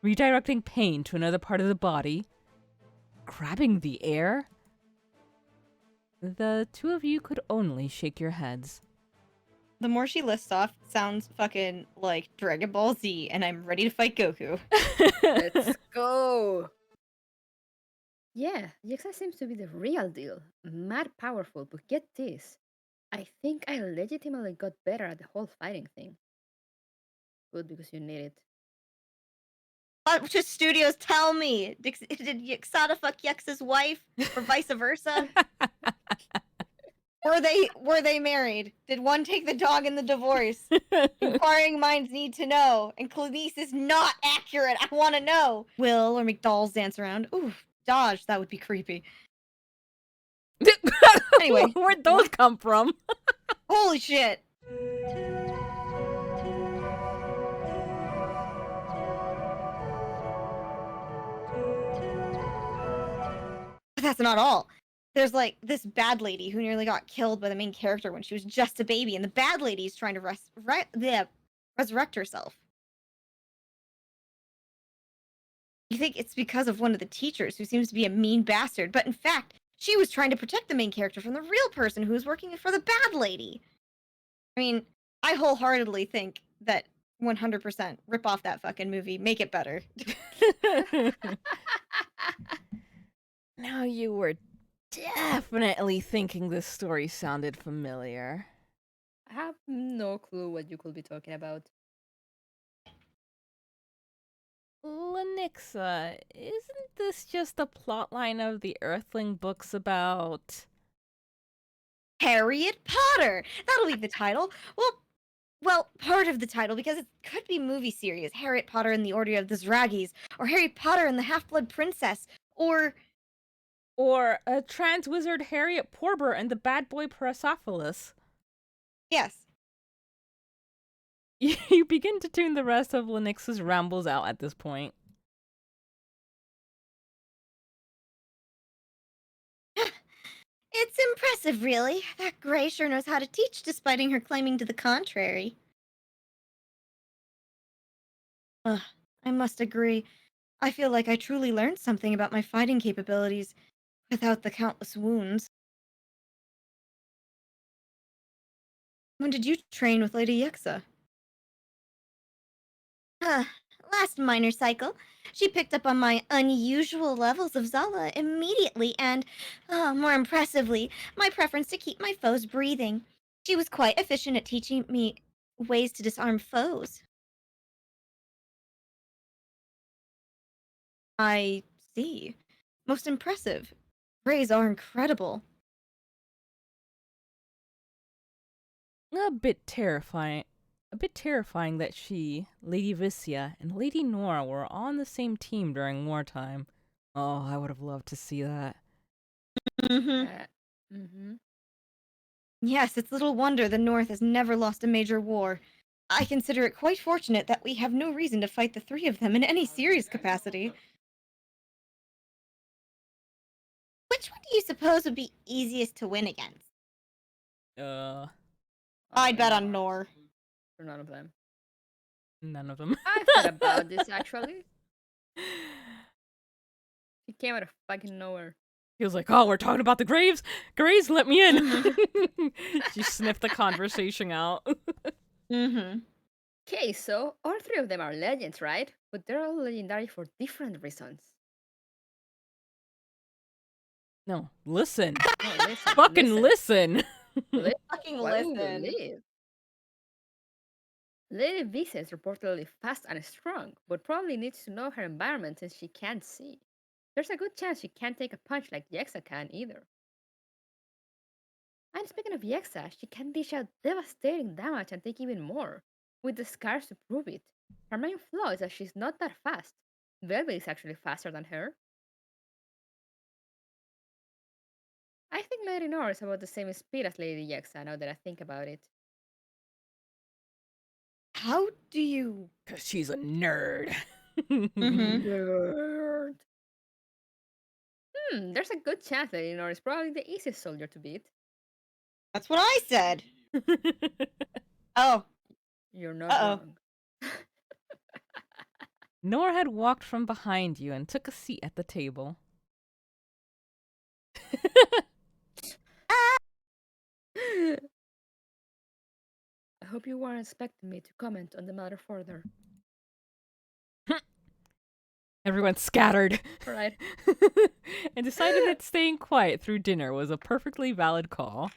redirecting pain to another part of the body, grabbing the air. The two of you could only shake your heads. The more she lists off, sounds fucking like Dragon Ball Z, and I'm ready to fight Goku. Let's go! Yeah, Yexa seems to be the real deal. Mad powerful, but get this. I think I legitimately got better at the whole fighting thing. Good, because you need it. What should studios tell me? Did Yexada fuck Yexa's wife, or vice versa? Were they married? Did one take the dog in the divorce? Inquiring minds need to know. And Clarice is not accurate. I want to know. Will or McDowell's dance around. Ooh, Dodge. That would be creepy. Anyway, Where'd those come from? Holy shit. But that's not all. There's like this bad lady who nearly got killed by the main character when she was just a baby, and the bad lady's trying to resurrect herself. You think it's because of one of the teachers who seems to be a mean bastard, but in fact, she was trying to protect the main character from the real person who was working for the bad lady. I mean, I wholeheartedly think that 100% rip off that fucking movie, make it better. Now you were definitely thinking this story sounded familiar. I have no clue what you could be talking about. Lenixa, isn't this just a plotline of the Earthling books about... Harriet Potter! That'll be the title. Well, part of the title, because it could be movie series. Harriet Potter and the Order of the Zraggies, or Harry Potter and the Half-Blood Princess, or a trans wizard Harriet Porber and the bad boy Persepolis. yes. You begin to tune the rest of Lenix's rambles out at this point. It's impressive, really. That Grey sure knows how to teach, despite her claiming to the contrary. Ugh, I must agree. I feel like I truly learned something about my fighting capabilities, without the countless wounds. When did you train with Lady Yexa? Last minor cycle. She picked up on my unusual levels of Zala immediately and, more impressively, my preference to keep my foes breathing. She was quite efficient at teaching me ways to disarm foes. I see. Most impressive. Greys are incredible. A bit terrifying. A bit terrifying that she, Lady Vissia, and Lady Nora were on the same team during wartime. Oh, I would have loved to see that. Yes, it's little wonder the North has never lost a major war. I consider it quite fortunate that we have no reason to fight the three of them in any serious capacity. Which one do you suppose would be easiest to win against? I'd bet on Nor. For none of them. None of them. I thought about this, actually. He came out of fucking nowhere. He was like, oh, we're talking about the Graves? Graves, let me in. She sniffed the conversation out. Okay, so all three of them are legends, right? But they're all legendary for different reasons. No, listen. No, listen. Fucking listen. Fucking What will listen. believe? Lady Visa is reportedly fast and strong, but probably needs to know her environment since she can't see. There's a good chance she can't take a punch like Yexa can either. And speaking of Yexa, she can dish out devastating damage and take even more, with the scars to prove it. Her main flaw is that she's not that fast. Velvet is actually faster than her. I think Lady Nora is about the same speed as Lady Yexa now that I think about it. How do you... Because she's a nerd. Nerd. There's a good chance Lady Nora is probably the easiest soldier to beat. That's what I said. Oh. You're not wrong. Nora had walked from behind you and took a seat at the table. I hope you weren't expecting me to comment on the matter further. Everyone scattered. Right. And decided that staying quiet through dinner was a perfectly valid call.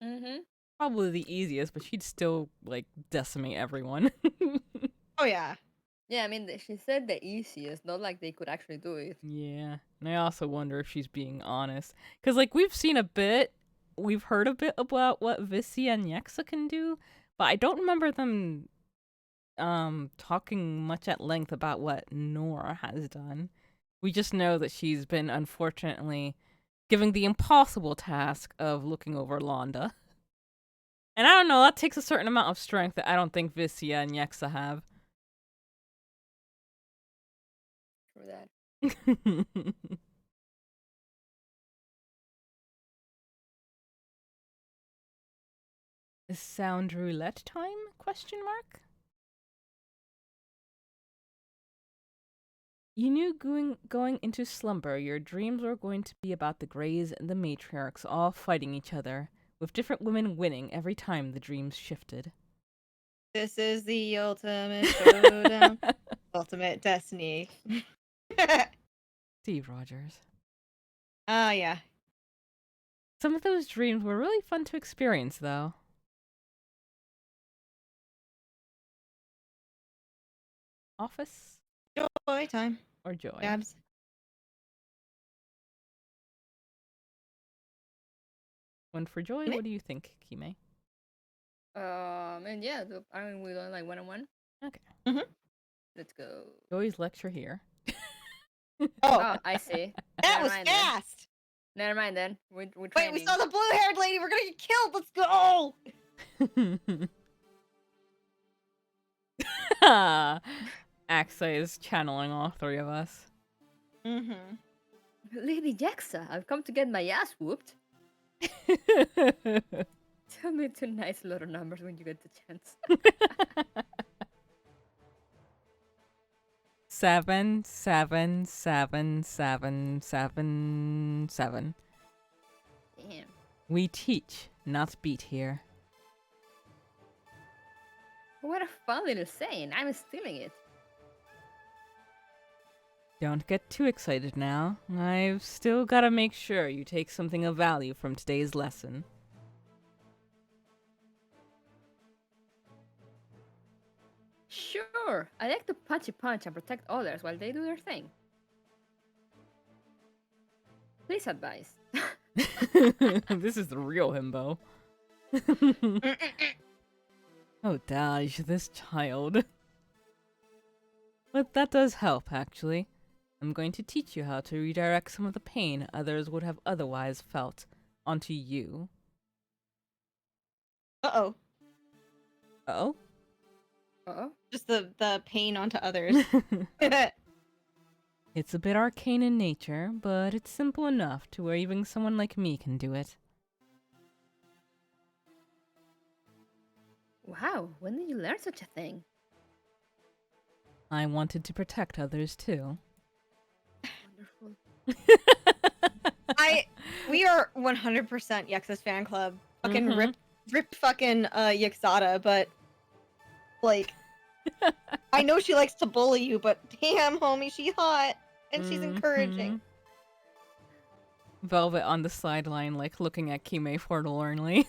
Mm-hmm. Probably the easiest, but she'd still, like, decimate everyone. Oh yeah. Yeah, I mean, she said the easiest, not like they could actually do it. Yeah. And I also wonder if she's being honest. Because, like, we've heard a bit about what Visia and Yexa can do, but I don't remember them talking much at length about what Nora has done. We just know that she's been unfortunately given the impossible task of looking over Londa. And I don't know, that takes a certain amount of strength that I don't think Visia and Yexa have. For that. Is sound roulette time? Question mark. You knew going into slumber, your dreams were going to be about the Greys and the matriarchs all fighting each other, with different women winning every time the dreams shifted. This is the ultimate showdown. Ultimate destiny. Steve Rogers. Ah, yeah. Some of those dreams were really fun to experience, though. Office Joy time. or joy? Jabs. One for joy. What do you think, Kime? And yeah, aren't we doing like one-on-one? Okay. Mm-hmm. Let's go. Joy's lecture here. Oh, I see. that Never was mind then. fast. Never mind then. We're Wait, training. we saw the blue-haired lady. We're gonna get killed. Let's go. Axa is channeling all three of us. Mm-hmm. Lady Jexa, I've come to get my ass whooped. Tell me two nice little numbers when you get the chance. 7, 7, 7, 7, 7, 7. Damn. We teach, not beat here. What a fun little saying. I'm stealing it. Don't get too excited now. I've still gotta make sure you take something of value from today's lesson. Sure. I like to punchy punch and protect others while they do their thing. Please advise. This is the real himbo. Oh, Daj, this child. But that does help, actually. I'm going to teach you how to redirect some of the pain others would have otherwise felt onto you. Uh-oh. Oh? Uh-oh. Just the pain onto others. It's a bit arcane in nature, but it's simple enough to where even someone like me can do it. Wow, when did you learn such a thing? I wanted to protect others too. Wonderful. We are 100% Yexa's fan club. Fucking Mhm. rip fucking Yexada, but like I know she likes to bully you, but damn homie, she hot and she's encouraging. Velvet on the sideline, like looking at Kime forlornly.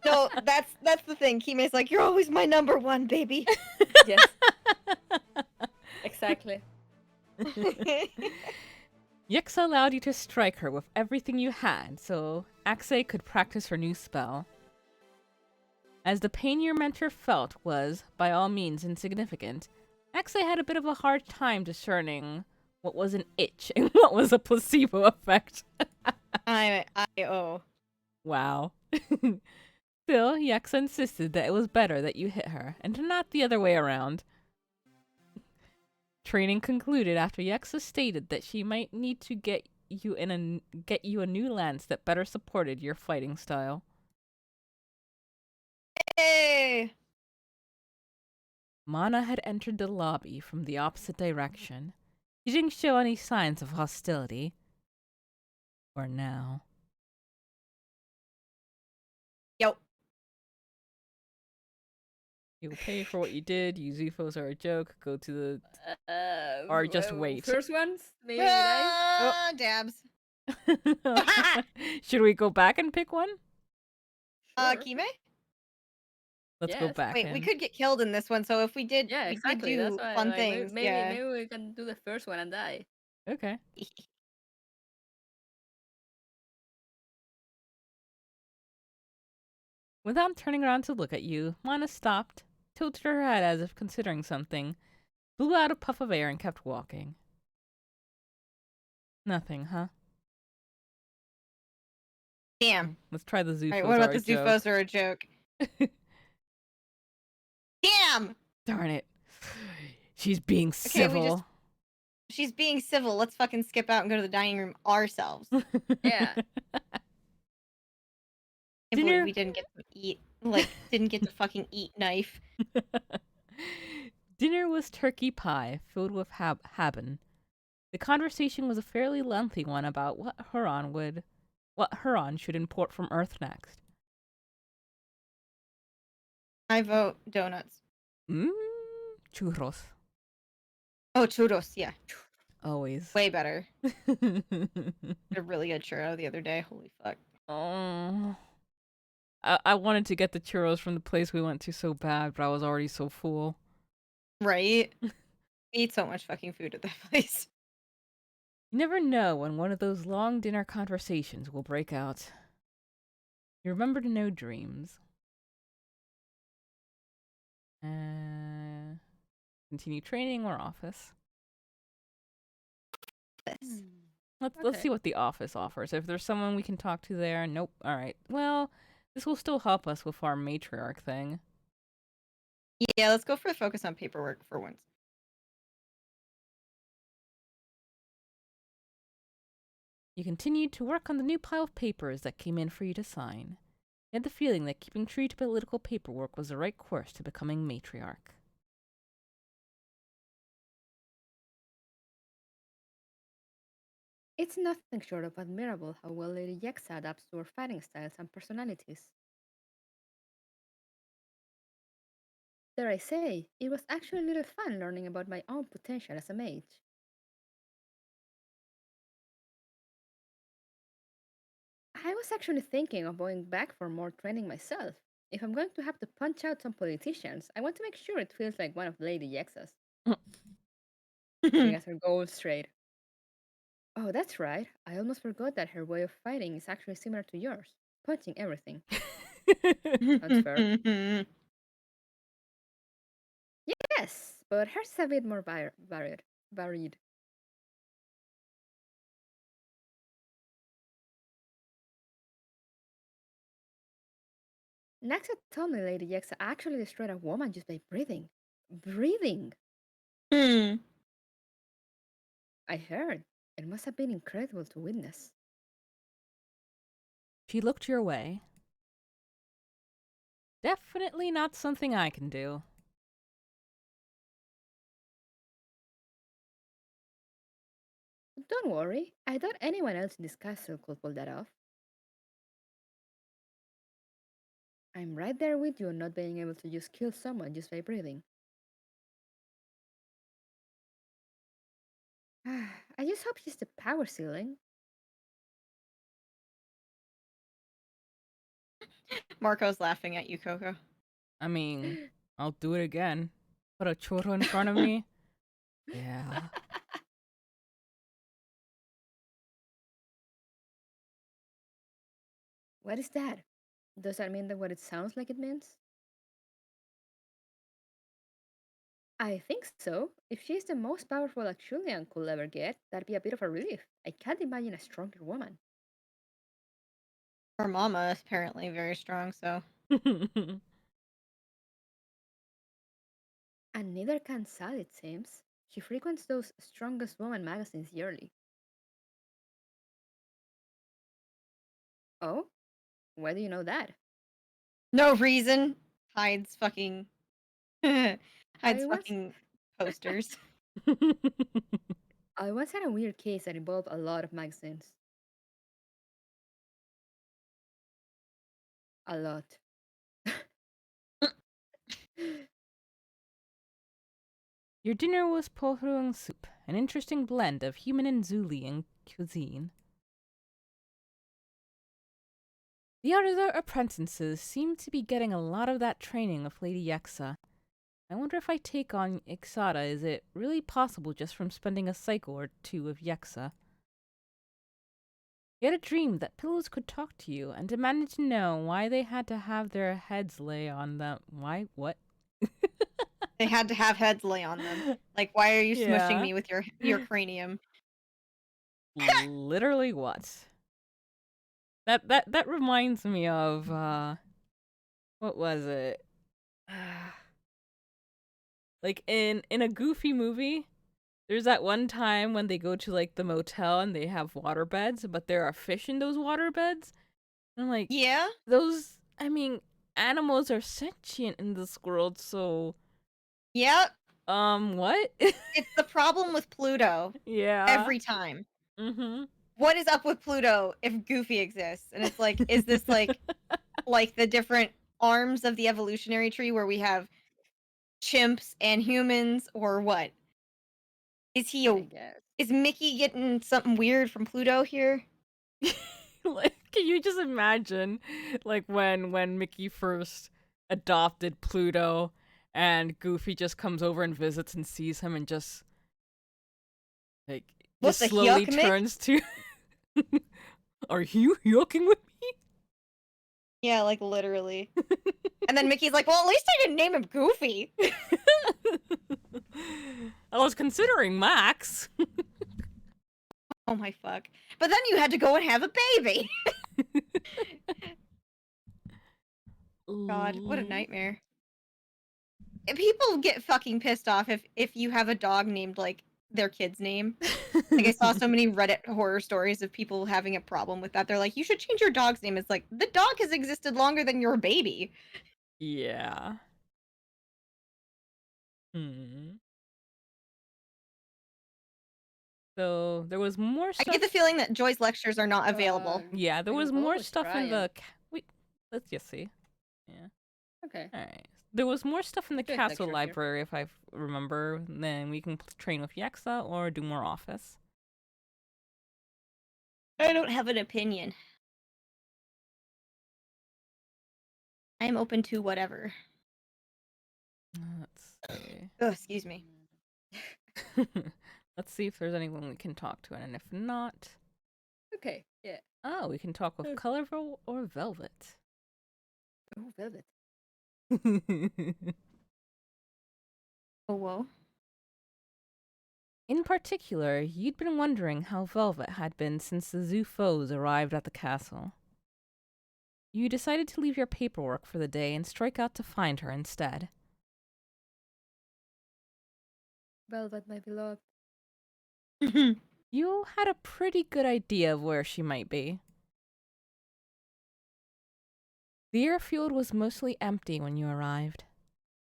No, that's the thing. Kime's like, you're always my number one, baby. Yes. Exactly. Yexa allowed you to strike her with everything you had, so Axe could practice her new spell. As the pain your mentor felt was, by all means, insignificant, Axe had a bit of a hard time discerning what was an itch and what was a placebo effect. Oh. Wow. Still, Yexa insisted that it was better that you hit her, and not the other way around. Training concluded after Yexa stated that she might need to get you a new lance that better supported your fighting style. Hey. Mana had entered the lobby from the opposite direction. She didn't show any signs of hostility. For now. Yo. You'll pay for what you did. You Zufos are a joke. Go to the... Or just wait. First ones, maybe nice. Ah, dabs. Should we go back and pick one? Sure. Kime? Let's go Yes. back Wait, in. we could get killed in this one, so if we did, Yeah, we exactly. could That's do why, fun like, things. maybe Yeah. maybe we can do the first one and die. Okay. Without turning around to look at you, Mana stopped, tilted her head as if considering something, blew out a puff of air and kept walking. Nothing, huh? Damn. Let's try the Zufos Alright, what about are the a joke. Zufos are a joke? Damn! Darn it. She's being Okay, civil. she's being civil. Let's fucking skip out and go to the dining room ourselves. Yeah. Can't Dinner- believe we didn't get to eat. Like, didn't get to fucking eat knife. Dinner was turkey pie filled with haben. The conversation was a fairly lengthy one about what Huron should import from Earth next. I vote donuts. Churros. Oh, churros, yeah. Always. Way better. A really good churro the other day. Holy fuck. Oh. I wanted to get the churros from the place we went to so bad, but I was already so full. Right? We eat so much fucking food at that place. You never know when one of those long dinner conversations will break out. You remember to know dreams. Continue training or office? This. Let's Okay. see what the office offers. If there's someone we can talk to there, nope. All right. Well, this will still help us with our matriarch thing. Yeah, let's go for the focus on paperwork for once. You continued to work on the new pile of papers that came in for you to sign. You had the feeling that keeping true to political paperwork was the right course to becoming matriarch. It's nothing short of admirable how well Lady Yexa adapts to our fighting styles and personalities. Dare I say, it was actually a little fun learning about my own potential as a mage. I was actually thinking of going back for more training myself. If I'm going to have to punch out some politicians, I want to make sure it feels like one of Lady Yexa's. She has her goals straight. Oh, that's right. I almost forgot that her way of fighting is actually similar to yours. Punching everything. That's fair. Yes, but hers is a bit more varied. Nexa told me Lady Yexa actually destroyed a woman just by breathing. Breathing! I heard. It must have been incredible to witness. She looked your way. Definitely not something I can do. Don't worry, I doubt anyone else in this castle could pull that off. I'm right there with you on not being able to just kill someone just by breathing. I just hope she's the power ceiling. Marco's laughing at you, Coco. I mean, I'll do it again. Put a churro in front of me. Yeah. What is that? Does that mean that what it sounds like it means? I think so. If she's the most powerful Acheulean could ever get, that'd be a bit of a relief. I can't imagine a stronger woman. Her mama is apparently very strong, so. And neither can Sally, it seems. She frequents those strongest woman magazines yearly. Oh? Why do you know that? No reason. Hides fucking. Hides I once fucking posters. I once had a weird case that involved a lot of magazines. A lot. Your dinner was pohruang soup, an interesting blend of human and Zulian cuisine. The other apprentices seem to be getting a lot of that training with Lady Yexa. I wonder if I take on Ixada, is it really possible just from spending a cycle or two with Yexa? You had a dream that pillows could talk to you and demanded to know why they had to have their heads lay on them. Why? What? They had to have heads lay on them. Like, why are you smushing Yeah. me with your cranium? Literally what? That reminds me of what was it? Like in a Goofy movie, there's that one time when they go to like the motel and they have water beds, but there are fish in those water beds. And I'm like, Yeah? those, I mean, animals are sentient in this world, so Yep. what? It's the problem with Pluto. Yeah. Every time. Mm-hmm. What is up with Pluto if Goofy exists? And it's like, is this like the different arms of the evolutionary tree where we have chimps and humans, or what? Is he I a guess. is Mickey getting something weird from Pluto here? Like, can you just imagine, like when Mickey first adopted Pluto, and Goofy just comes over and visits and sees him and just like What just the slowly yuck, Mick? turns to, "Are you yucking with Yeah, like literally. And then Mickey's like, well, at least I didn't name him Goofy. me?" I was considering Max. Oh my fuck. But then you had to go and have a baby. God, what a nightmare. People get fucking pissed off if you have a dog named like their kid's name. Like I saw so many Reddit horror stories of people having a problem with that. They're like, you should change your dog's name. It's like the dog has existed longer than your baby. Yeah. Hmm. So there was more I stuff. get the feeling that Joy's lectures are not available. Yeah, there I was can more always stuff try in 'em. the. Wait, let's just see. Yeah. Okay. All right. There was more stuff in the Joy's castle lecture here. library, if I remember. Then we can train with Yexa or do more office. I don't have an opinion. I am open to whatever. Let's see. Oh, excuse me. Let's see if there's anyone we can talk to, and if not, Okay. Yeah. oh, we can talk with Colorful or Velvet. Oh, velvet. Oh, whoa. In particular, you'd been wondering how Velvet had been since the zoo foes arrived at the castle. You decided to leave your paperwork for the day and strike out to find her instead. Velvet, my beloved. You had a pretty good idea of where she might be. The airfield was mostly empty when you arrived.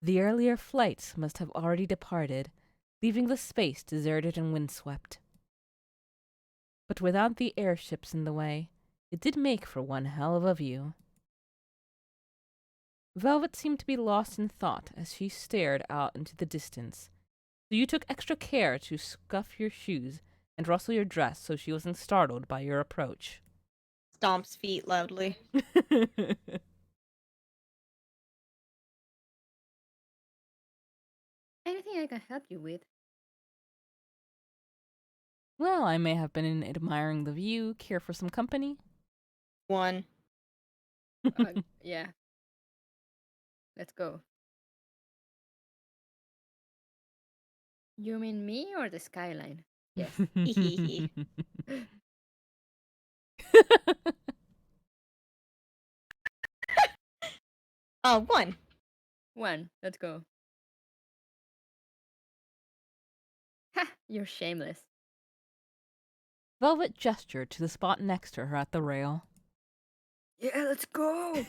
The earlier flights must have already departed, leaving the space deserted and windswept. But without the airships in the way, it did make for one hell of a view. Velvet seemed to be lost in thought as she stared out into the distance, so you took extra care to scuff your shoes and rustle your dress so she wasn't startled by your approach. Stomps feet loudly. Anything I can help you with? Well, I may have been admiring the view, care for some company. One. Yeah. Let's go. You mean me or the skyline? Yes. One. One. Let's go. Ha! You're shameless. Velvet gestured to the spot next to her at the rail. Yeah, let's go.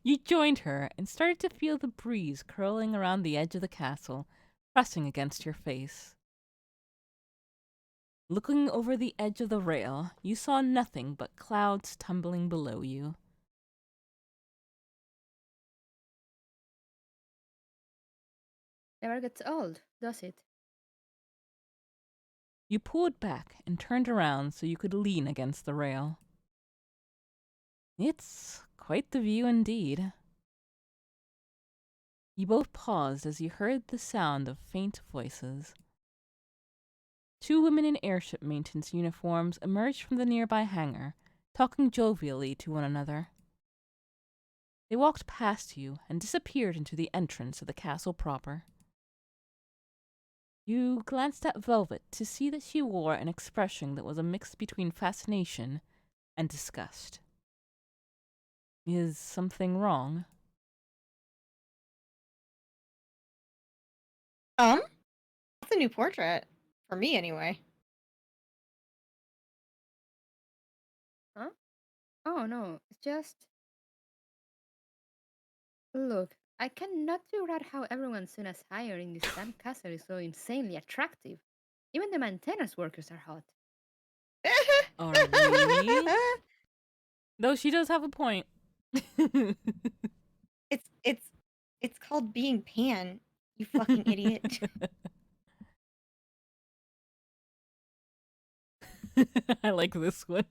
You joined her and started to feel the breeze curling around the edge of the castle, pressing against your face. Looking over the edge of the rail, you saw nothing but clouds tumbling below you. Never gets old, does it? You pulled back and turned around so you could lean against the rail. It's quite the view indeed. You both paused as you heard the sound of faint voices. Two women in airship maintenance uniforms emerged from the nearby hangar, talking jovially to one another. They walked past you and disappeared into the entrance of the castle proper. You glanced at Velvet to see that she wore an expression that was a mix between fascination and disgust. Is something wrong? That's a new portrait for me anyway. Huh? Oh no, it's just. Look, I cannot figure out how everyone soon as hired in this damn castle is so insanely attractive. Even the maintenance workers are hot. Are we? Though she does have a point. It's called being pan, you fucking idiot. I like this one.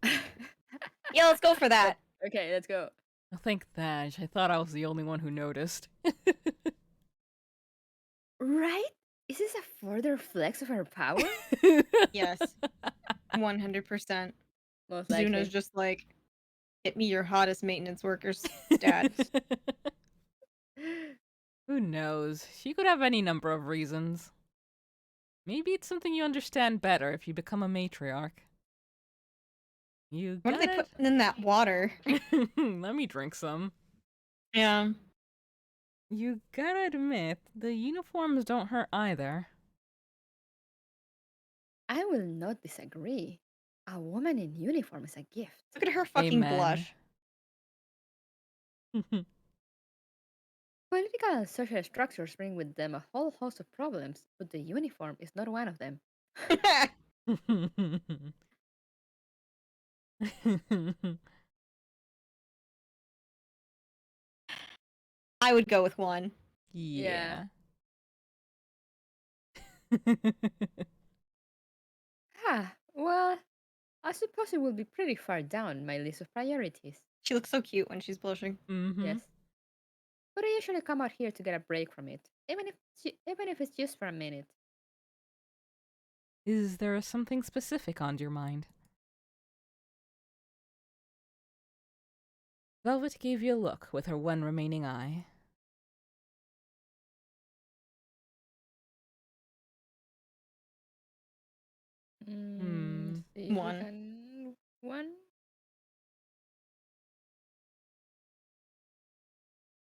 Yeah, let's go for that. Okay, let's go. Oh, thank Thaj. I thought I was the only one who noticed. Right? Is this a further flex of her power? Yes, 100%. Most Zuno's likely. just like, get me your hottest maintenance workers stat. Who knows? She could have any number of reasons. Maybe it's something you understand better if you become a matriarch. You What are they gotta. putting in that water? Let me drink some. Yeah. You gotta admit, the uniforms don't hurt either. I will not disagree. A woman in uniform is a gift. Look at her fucking Amen. blush. Political and social structures bring with them a whole host of problems, but the uniform is not one of them. I would go with one. Yeah. Well, I suppose it will be pretty far down my list of priorities. She looks so cute when she's blushing. Mm-hmm. Yes. But I usually come out here to get a break from it, even if it's just for a minute. Is there something specific on your mind? Velvet gave you a look with her one remaining eye. Let's Hmm. see if we One. can. One?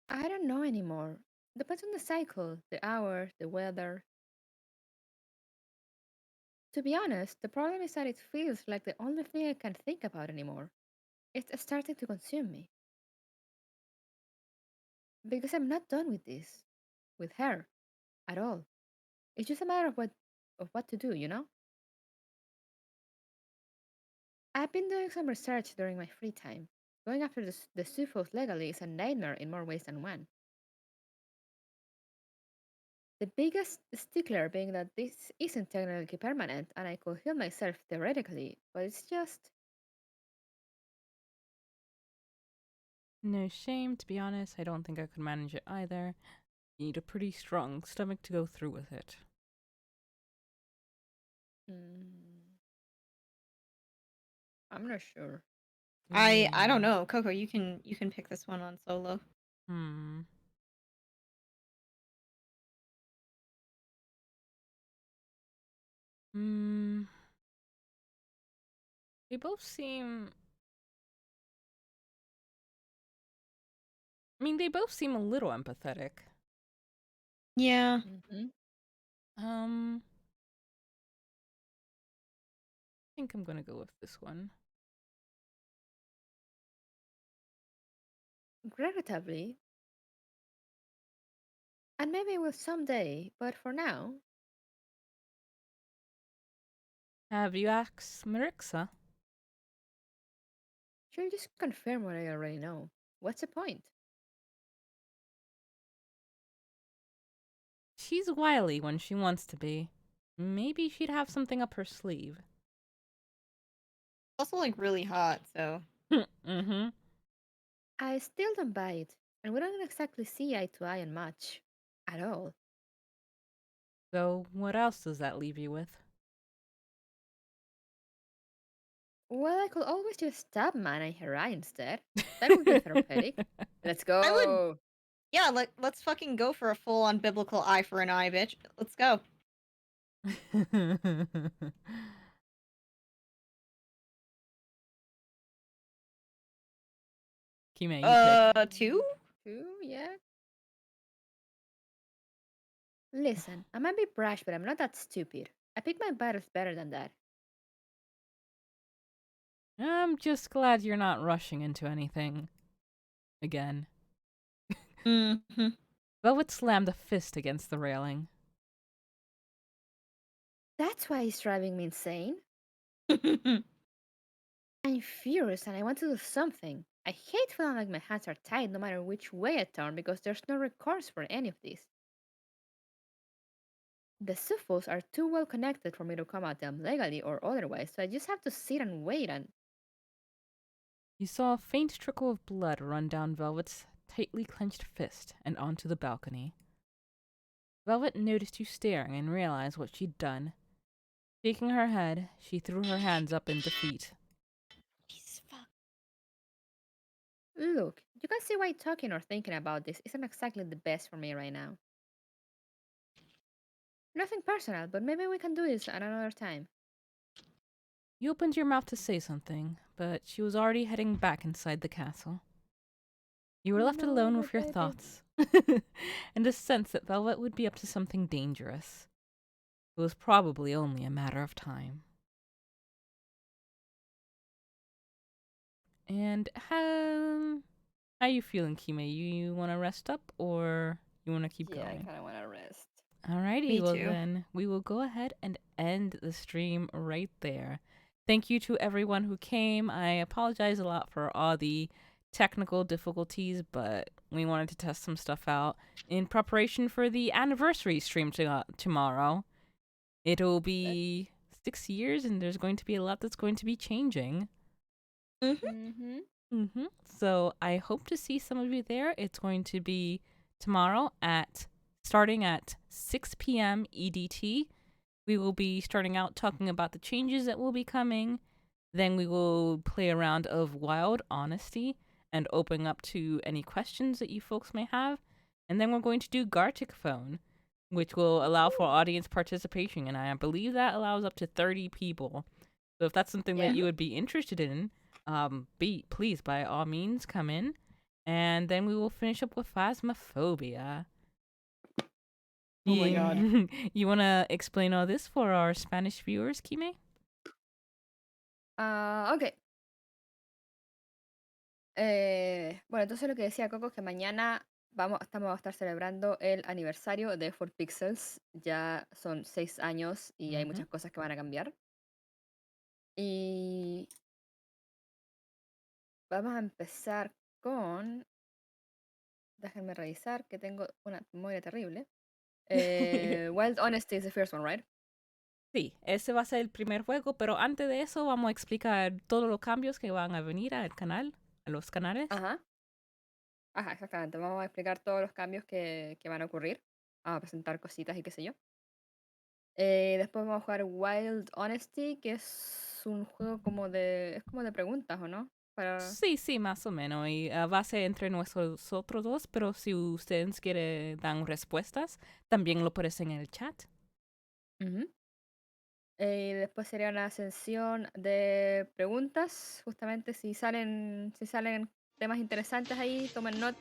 I don't know anymore. Depends on the cycle, the hour, the weather. To be honest, the problem is that it feels like the only thing I can think about anymore. It's starting to consume me. Because I'm not done with this. With her. At all. It's just a matter of what to do, you know? I've been doing some research during my free time. Going after the Sufos legally is a nightmare in more ways than one. The biggest stickler being that this isn't technically permanent and I could heal myself theoretically, but it's just. No shame, to be honest. I don't think I could manage it either. You need a pretty strong stomach to go through with it. Mm, I'm not sure. I don't Ooh. know. Coco, you can pick this one on solo. Hmm. Hmm. They both seem. I mean, they both seem a little empathetic. Yeah. Hmm. I think I'm gonna go with this one. Regrettably, and maybe I will someday, but for now, Have you asked Marixa? she'll just confirm what I already know. What's the point? She's wily when she wants to be. Maybe she'd have something up her sleeve. Also, like, really hot, so. Mm-hmm. I still don't buy it, and we don't exactly see eye to eye on much. At all. So, what else does that leave you with? Well, I could always just stab Mana in her eye instead. That would be therapeutic. Let's I would, go! yeah, let's fucking go for a full on biblical eye for an eye, bitch. Let's go. Kime, you pick. Two? Two, yeah. Listen, I might be brash, but I'm not that stupid. I pick my battles better than that. I'm just glad you're not rushing into anything. Again. Mm-hmm. Velvet slammed a fist against the railing. That's why he's driving me insane. I'm furious and I want to do something. I hate feeling like my hands are tied no matter which way I turn because there's no recourse for any of this. The Suffolks are too well connected for me to come at them legally or otherwise, so I just have to sit and wait and. You saw a faint trickle of blood run down Velvet's tightly clenched fist and onto the balcony. Velvet noticed you staring and realized what she'd done. Shaking her head, she threw her hands up in defeat. Jesus fuck. Look, you can see why talking or thinking about this isn't exactly the best for me right now. Nothing personal, but maybe we can do this at another time. You opened your mouth to say something, but she was already heading back inside the castle. You were left No, alone with your baby. thoughts, and a sense that Velvet would be up to something dangerous. It was probably only a matter of time. And how you feeling, Kime? You want to rest up or you want to keep Yeah, I going? kind of want to rest. Alrighty, Me well too. then we will go ahead and end the stream right there. Thank you to everyone who came. I apologize a lot for all the technical difficulties, but we wanted to test some stuff out in preparation for the anniversary stream tomorrow. It'll be 6 years, and there's going to be a lot that's going to be changing. Mm-hmm. So I hope to see some of you there. It's going to be tomorrow starting at 6 p.m. EDT. We will be starting out talking about the changes that will be coming. Then we will play a round of Wild Honesty and open up to any questions that you folks may have. And then we're going to do Gartic Phone, which will allow for audience participation. And I believe that allows up to 30 people. So if that's something that Yeah. you would be interested in, please by all means come in. And then we will finish up with Phasmophobia. Oh my god. You want to explain all this for our Spanish viewers, Kime? Ok. Bueno, entonces lo que decía Coco es que mañana estamos a estar celebrando el aniversario de 4Pixels. Ya son 6 años y hay Ujú. muchas cosas que van a cambiar. Y vamos a empezar con. Déjenme revisar que tengo una memoria terrible. Wild Honesty is the first one, right? Sí, ese va a ser el primer juego, pero antes de eso vamos a explicar todos los cambios que van a venir al canal, a los canales. Ajá. Ajá, exactamente. Vamos a explicar todos los cambios que van a ocurrir. Vamos a presentar cositas y qué sé yo. Después vamos a jugar Wild Honesty, que es un juego como de. Es como de preguntas, ¿o no? Para. Sí, sí, más o menos. Y va a ser entre nosotros otros dos, pero si ustedes quieren dar respuestas, también lo puedes en el chat. Ujú. Después sería una sesión de preguntas. Justamente si salen temas interesantes ahí, tomen nota.